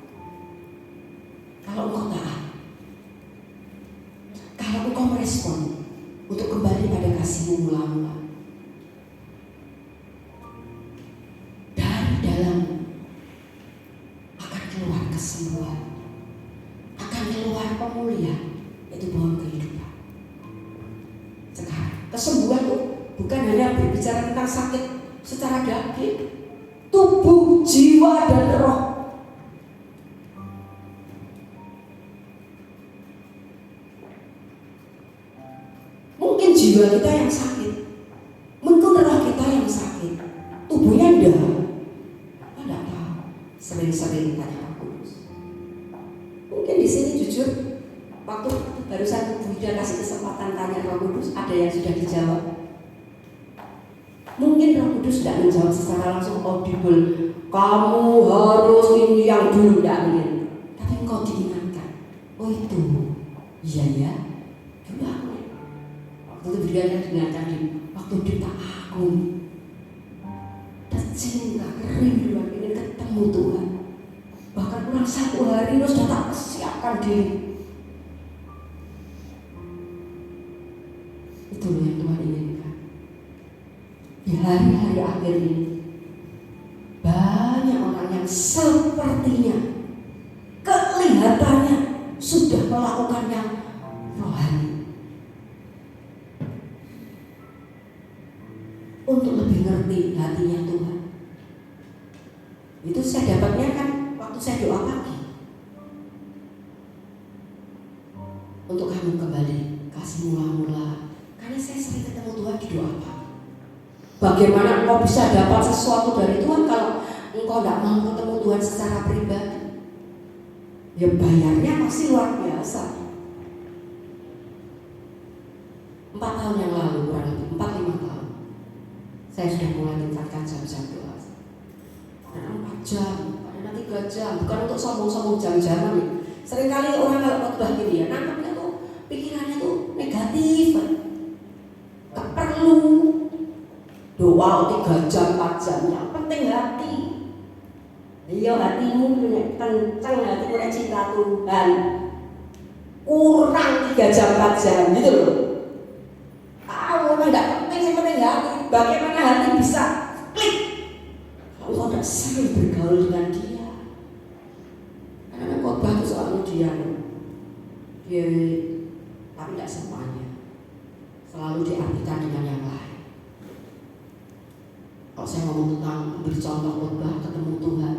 Speaker 1: Kalau engkau taat, kalau engkau merespon untuk kembali pada kasih-Mu mula-mula, dari dalam akan keluar kesembuhan, akan keluar pemulihan, yaitu pohon kehidupan. Sekarang kesembuhan itu bukan hanya berbicara tentang sakit secara daging, tubuh, jiwa, dan roh. Mungkin jiwa kita yang sakit, mungkin roh kita yang sakit, tubuhnya enggak. Tidak tahu. Sering-sering tanya Roh Kudus. Mungkin di sini jujur, waktu barusan Bu Ida kasih kesempatan tanya Roh Kudus, ada yang sudah dijawab. Mungkin Roh Kudus tidak menjawab secara langsung audible. Kamu harus ini yang dulu, tidak ingin. Tapi engkau diingatkan. Oh itu, iya ya.
Speaker 2: Juga waktu itu dia diingatkan di waktu kita agung dan cinta kerinduan ingin ketemu Tuhan. Bahkan kurang 1 hari lu sudah tak persiapkan diri. Itu yang Tuhan inginkan. Di hari-hari akhir ini banyak orang yang sepertinya kelihatannya sudah melakukan yang rohani untuk lebih ngerti hatinya Tuhan. Itu saya dapatnya kan waktu saya doa pagi. Untuk kamu kembali kasih mula-mula. Karena saya sering ketemu Tuhan di doa pagi. Bagaimana engkau bisa dapat sesuatu dari Tuhan kalau engkau tidak mau ketemu Tuhan secara pribadi? Ya bayarnya pasti luar biasa. 4 tahun yang lalu, kurang lebih 4-5 tahun, saya sudah mulai tingkatkan jam-jam doa. Karena 4 jam, karena 3 jam, bukan untuk sombong-sombong jam-jaman ya. Seringkali orang kalau khotbah gini ya, nangkapnya tuh pikirannya tuh negatif. Gak perlu doa 3 jam, 4 jam, yang penting hati. Dia hatimu punya kencang, hatimu punya cinta Tuhan. Kurang 3 jam, 4 jam gitu loh. Memang tidak penting, yang penting hati. Bagaimana hati bisa klik kalau kau tidak sering bergaul dengan dia. Karena khotbah itu soal dia, tapi tidak semuanya selalu diartikan dengan yang lain. Kalau saya ngomong tentang beri contoh khotbah ketemu Tuhan,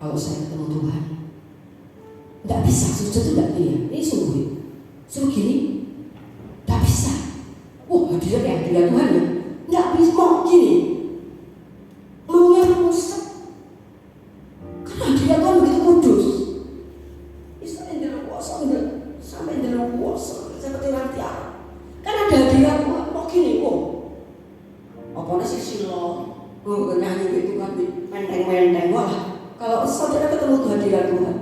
Speaker 2: kalau saya ketemu Tuhan tidak bisa, sujud itu tidak dia. Ini suruh gini, tidak bisa. Wah, hadirat Tuhan ya, tidak bisa mau gini, maunya rusak. Karena hadirat Tuhan begitu kudus. Sampai dalam kuasa, seperti orang tiara. Kan ada hadirat Tuhan, mau gini, apa sih silo, nyanyi itu kan menteng-menteng. Wah, kalau saudara ketemu hadirat Tuhan,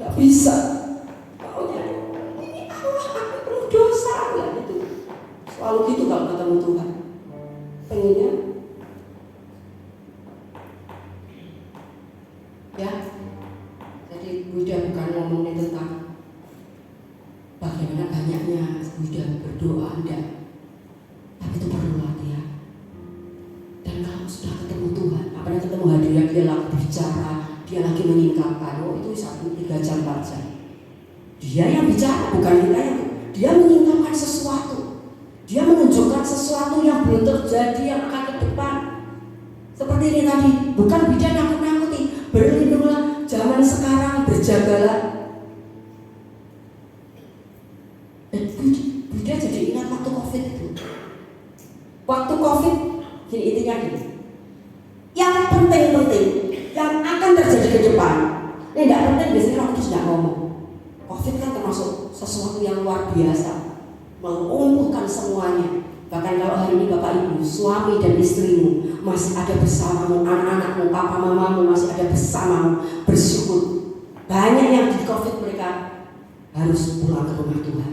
Speaker 2: gak bisa. Maunya ini Allah, aku penuh dosa lah gitu. Selalu gitu kalau ketemu Tuhan. Pengennya ya. Jadi Buddha bukan ngomongin tentang bagaimana banyaknya Buddha berdoa, enggak. Tapi itu perlu latihan. Dan kalau sudah ketemu Tuhan, apalagi ketemu hadirat, dia lagi bicara, dia lagi menyingkapkan, itu 3 jam 4 jam. Dia yang bicara, bukan kita yang. Dia menyingkapkan sesuatu. Dia menunjukkan sesuatu yang belum terjadi, yang akan ke depan. Seperti ini tadi, bukan bicara nakut-nakuti, berlindunglah zaman sekarang, berjagalah. Buddha jadi ingat waktu COVID itu. Waktu COVID, gini intinya gini. Yang penting-penting, yang akan terjadi ke depan. Ini tidak penting, biasanya orang itu sudah ngomong. COVID kan termasuk sesuatu yang luar biasa, melumpuhkan semuanya. Bahkan kalau hari ini Bapak Ibu, suami dan istrimu masih ada bersamamu, anak-anakmu, papa mamamu masih ada bersamamu, bersyukur. Banyak yang di COVID mereka harus pulang ke rumah Tuhan.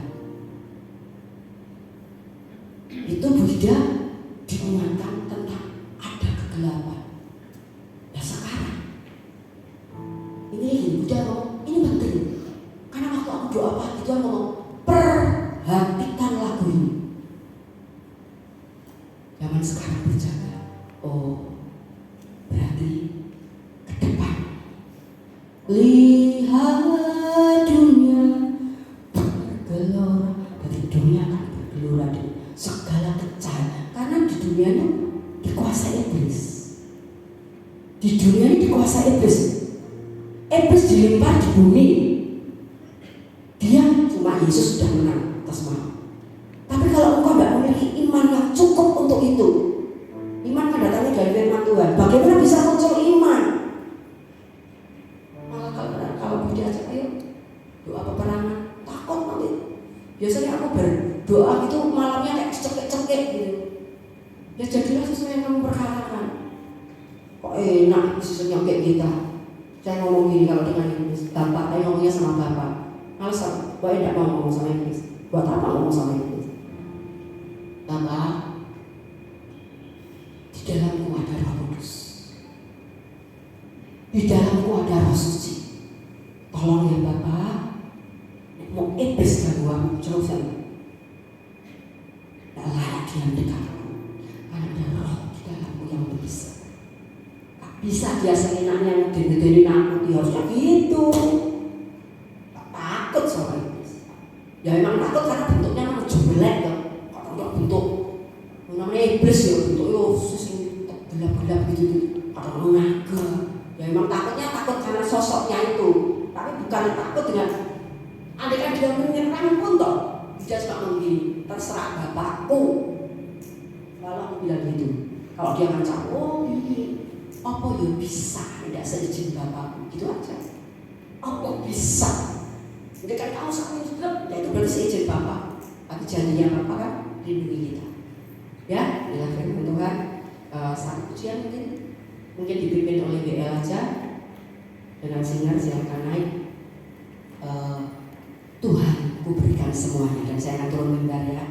Speaker 2: Itu Buddha diingatkan tentang ada kegelapan. Nah sekarang ini Buddha ngomong, ini penting. Karena waktu aku doa pagi Tuhan ngomong, perhatikan lagu ini. Zaman sekarang berjaga. Oh, berarti ke depan. Lihat dunia bergelora. Berarti dunia akan bergelora di segala kecayaan. Karena di dunia ini dikuasai iblis. Di dunia ini dikuasai iblis. Iblis dilempar di bumi. Dia cuma Yesus sudah menang atas maut. Tapi kalau engkau tidak memiliki iman yang cukup untuk itu, iman kan datangnya dari firman Tuhan. Bagaimana bisa muncul iman? Malah kalau Buddha ajak, ayo doa peperangan, takut nanti. Biasanya aku berdoa gitu malamnya kayak cekek-cekek gitu. Ya jadilah sesuai yang kamu perkatakan. Kok enak khususnya kayak kita. Saya ngomong gini kalau dengan Inggris, Bapak, saya ngomongnya sama Bapak. Alasan, Bapak tidak mau ngomong sama Inggris. Buat apa ngomong sama Inggris? Bapak, di dalamku ada Roh Kudus. Di dalamku ada Roh Suci. Tolong ya Bapak, mau iblis gangguan, jauh saya. Tak layak diam dekatku, karena ada Roh di dalamku yang berbisa. Tak bisa dia seenaknya ngedeni aku, dia harusnya gitu. Tak takut sama iblis. Ya emang takut karena bentuknya memang jelek ya. Kalau bentuk namanya iblis ya, bentuknya gelap-gelap gitu. Kalau naga, ya emang takutnya takut karena sosoknya itu. Tapi bukan takut dengan andai kan dia menyerang pun toh. Dia cuma begini, terserah Bapakku. Kalau aku bilang gitu, kalau dia ngancam, oh ini apa ya bisa tidak seizin Bapakku, gitu aja. Apa bisa? Jadi kan kamu sampai sudah, ya itu berarti seizin Bapak. Tapi janjinya Bapak kan lindungi kita. Ya, inilah firman Tuhan. Satu pujian mungkin dipimpin oleh BL aja. Dengan singer silakan naik. Tuhan, ku berikan semuanya, dan saya akan turun mimbar ya.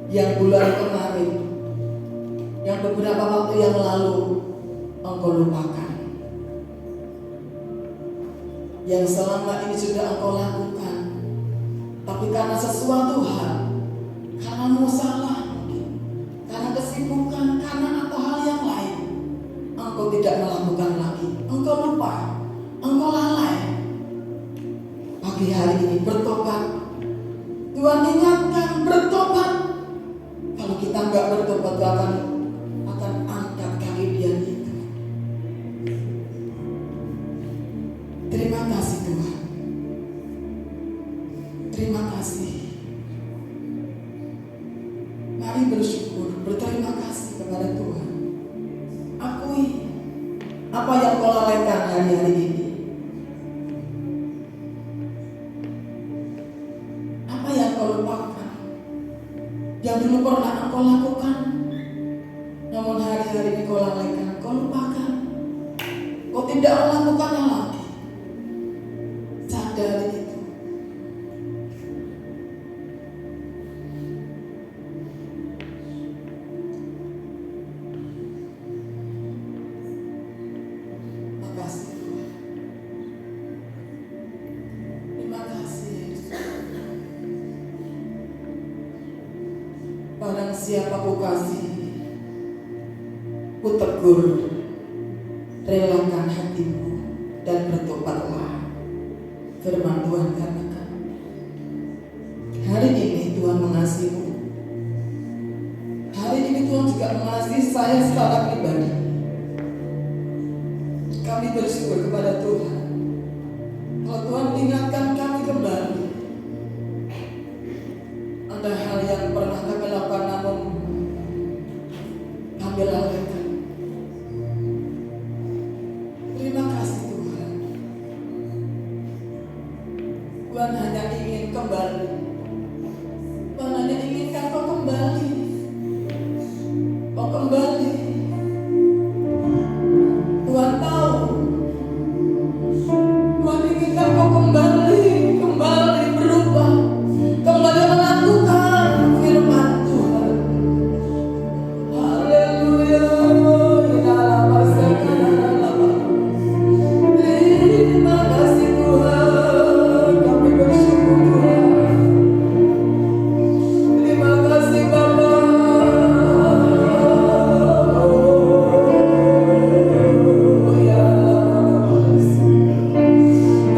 Speaker 3: yang bulan kemarin, yang beberapa waktu yang lalu Engkau lupakan, yang selama ini sudah Engkau lakukan, tapi karena sesuatu hal, karena masalah mungkin, karena kesibukan, karena atau hal yang lain, Engkau tidak melakukan lagi. Engkau lupa, Engkau lalai. Pagi hari ini bertobat. Tuhan ingatkan bertobat. Kalau kita nggak bertobat, akan angkat kemudian itu. Terima kasih Tuhan. Terima kasih. Mari bersyukur, berterima kasih kepada Tuhan. Akui apa yang kau lalaikan hari-hari ini. Apa yang kau lupakan, yang dulu pernah engkau lakukan, namun hari-hari ini kau lalaikan, kau lupakan, kau tidak melakukannya lagi. Sadari itu. Makasih Tuhan. Terima kasih Yesus. Barang siapa ku kasih, ku tegur, relakan hatimu dan bertobatlah. Firman Tuhan katakan, hari ini Tuhan mengasihimu. Hari ini Tuhan juga mengasihi saya secara pribadi. Kami bersyukur kepada Tuhan. Kalau Tuhan ingatkan kami kembali, ada hal yang pernah kami lakukan namun kami lalaikan. Terima kasih Tuhan. Tuhan hanya ingin kembali. Tuhan hanya inginkan kau kembali. Kau kembali. Tuhan tahu. Tuhan inginkan kau kembali, kembali berubah, kembali melakukan firman Tuhan. Haleluya. Terima kasih Tuhan. Kami bersyukur Tuhan. Terima kasih Bapa.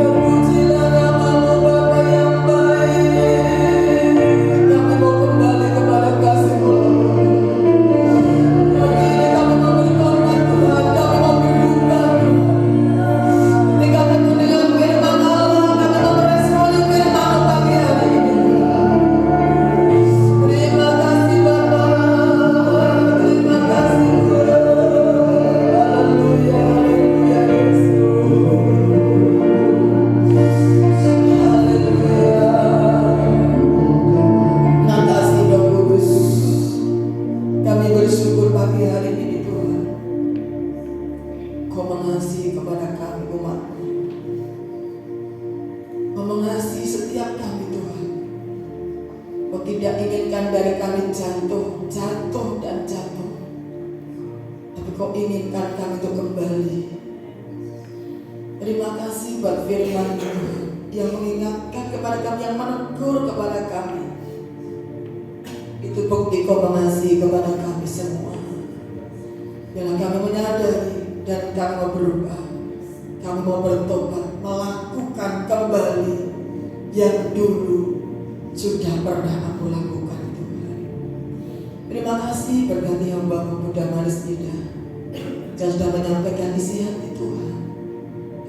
Speaker 3: Terpujilah nama-Mu Bapa yang baik. Kami mau kembali kepada kasih-Mu. Pagi ini kami mau berkorban Tuhan. Kami mau berubah. Ketika ketemu dengan firman Allah, kami mau meresponi firman-Mu pagi hari ini. Terima kasih Bapa. Terima kasih Tuhan. Haleluya. Haleluya Yesus. Haleluya. Makasih Roh Kudus. Kami bersyukur pagi hari ini Tuhan. Kau mengasihi kepada kami umat-Mu. Kau mengasihi setiap kami Tuhan. Kau tidak inginkan dari kami jatuh, jatuh dan jatuh. Tapi Kau inginkan kami untuk kembali. Terima kasih buat firman Tuhan yang mengingatkan kepada kami, yang menegur kepada kami. Itu bukti Kau mengasihi kepada kami semua. Bila kami menyadari dan kami mau berubah, kami mau bertobat, melakukan kembali yang dulu sudah pernah aku lakukan Tuhan. Terima kasih berkati hamba-Mu Bunda Maris Ida yang sudah menyampaikan isi hati Tuhan.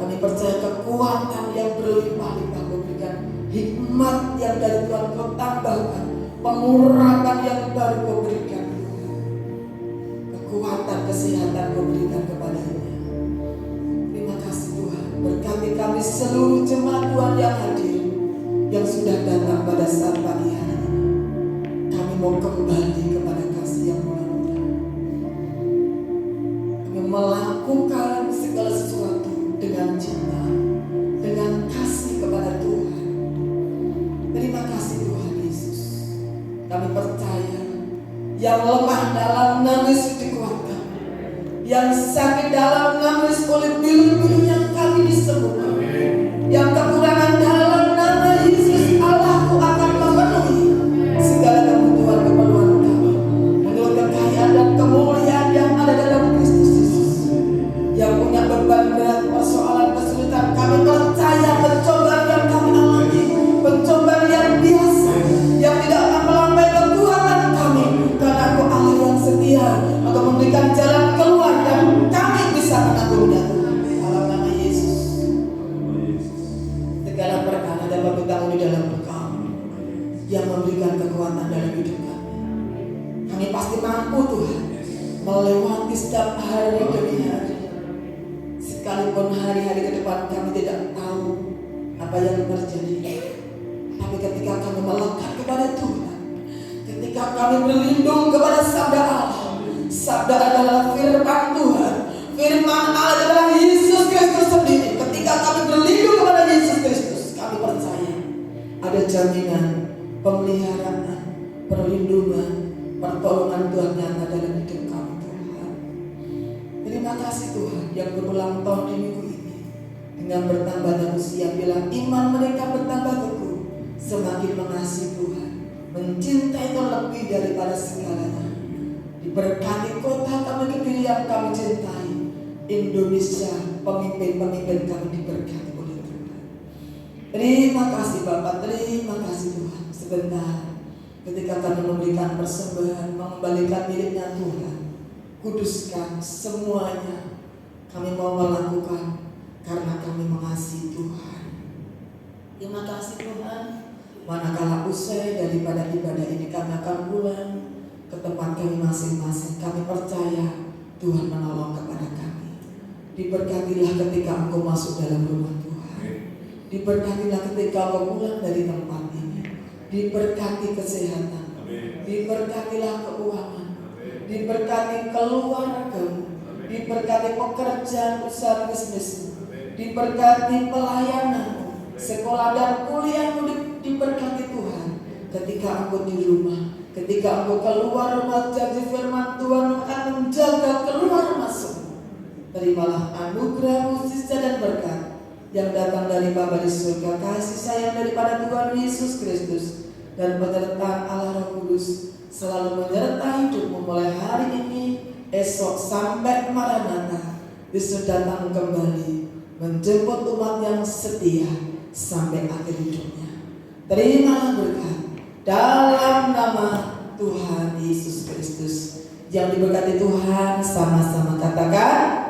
Speaker 3: Kami percaya kekuatan yang berlimpah-limpah Kau berikan, hikmat yang dari Tuhan Kau tambahkan, pengurapan yang baru Kau berikan Tuhan, kekuatan kesehatan Kau berikan kepadanya. Terima kasih Tuhan. Berkati kami seluruh jemaat Tuhan yang hadir, yang sudah datang pada saat pagi hari ini. Kami mau kembali kepada kasih yang mulia-mulia. Kami melakukan segala sesuatu dengan cinta, dengan kasih kepada Tuhan. Terima kasih Tuhan Yesus. Kami percaya Yang lemah dalam nama Yesus dikuatkan. Yang sakit dalam nama Yesus oleh bilu-bilu yang kami disembuhkan. Yang kekurangan dalam nama Yesus Allahku akan memenuhi segala kebutuhan kami menurut kekayaan dan kemuliaan yang ada dalam Kristus Yesus. Yang punya beban berat, persoalan, kesulitan, kami percaya pencobaan yang kami alami, pencobaan yang biasa, yang tidak akan melampaui kekuatan kami, karena Engkau Allah yang setia untuk memberikan jalan keluar dan kami bisa menanggungnya. Dalam nama Yesus, segala perkara dapat bertanggung di dalam Engkau yang memberikan kekuatan dalam hidup kami. Kami pasti mampu Tuhan melewati setiap hari demi hari. Sekalipun hari-hari ke depan kami tidak tahu apa yang terjadi, tapi ketika kami melekat kepada Tuhan, ketika kami berlindung kepada sabda Allah, sabda adalah firman Tuhan, firman Allah adalah Yesus Kristus sendiri. Ketika kami berlindung kepada Yesus Kristus, kami percaya ada jaminan, pemeliharaan, perlindungan, pertolongan Tuhan nyata dalam hidup kami Tuhan. Terima kasih Tuhan yang berulang tahun di minggu ini dengan bertambahnya usia, bilang iman mereka bertambah teguh, semakin mengasihi Tuhan, mencintai Tuhan lebih daripada segalanya. Diberkati kota kami Kediri yang kami cintai, Indonesia, pemimpin-pemimpin kami diberkati oleh Tuhan. Terima kasih Bapak, terima kasih Tuhan. Sebentar ketika kami memberikan persembahan, mengembalikan miliknya Tuhan, kuduskan semuanya. Kami mau melakukan karena kami mengasihi Tuhan. Terima kasih Tuhan. Manakala usai daripada ibadah ini kami akan pulang ke tempat kami masing-masing. Kami percaya Tuhan menolong kepada kami. Diberkatilah ketika Engkau masuk dalam rumah Tuhan. Diberkatilah ketika Engkau pulang dari tempat ini. Diberkati kesehatan. Diberkatilah keuangan. Diberkati keluargamu. Diberkati pekerjaan, usaha bisnis, diberkati pelayanan, sekolah dan kuliahmu diberkati Tuhan. Ketika Engkau di rumah, ketika Engkau keluar rumah, janji firman Tuhan akan menjaga keluar masuk. Terimalah anugerah, mujizat dan berkat yang datang dari Bapa di surga, kasih sayang daripada Tuhan Yesus Kristus, dan penyertaan Allah Roh Kudus selalu menyertai hidupmu mulai hari ini, esok sampai Maranatha, Yesus datang kembali menjemput umat yang setia sampai akhir hidupnya. Terimalah berkat dalam nama Tuhan Yesus Kristus. Yang diberkati Tuhan, sama-sama katakan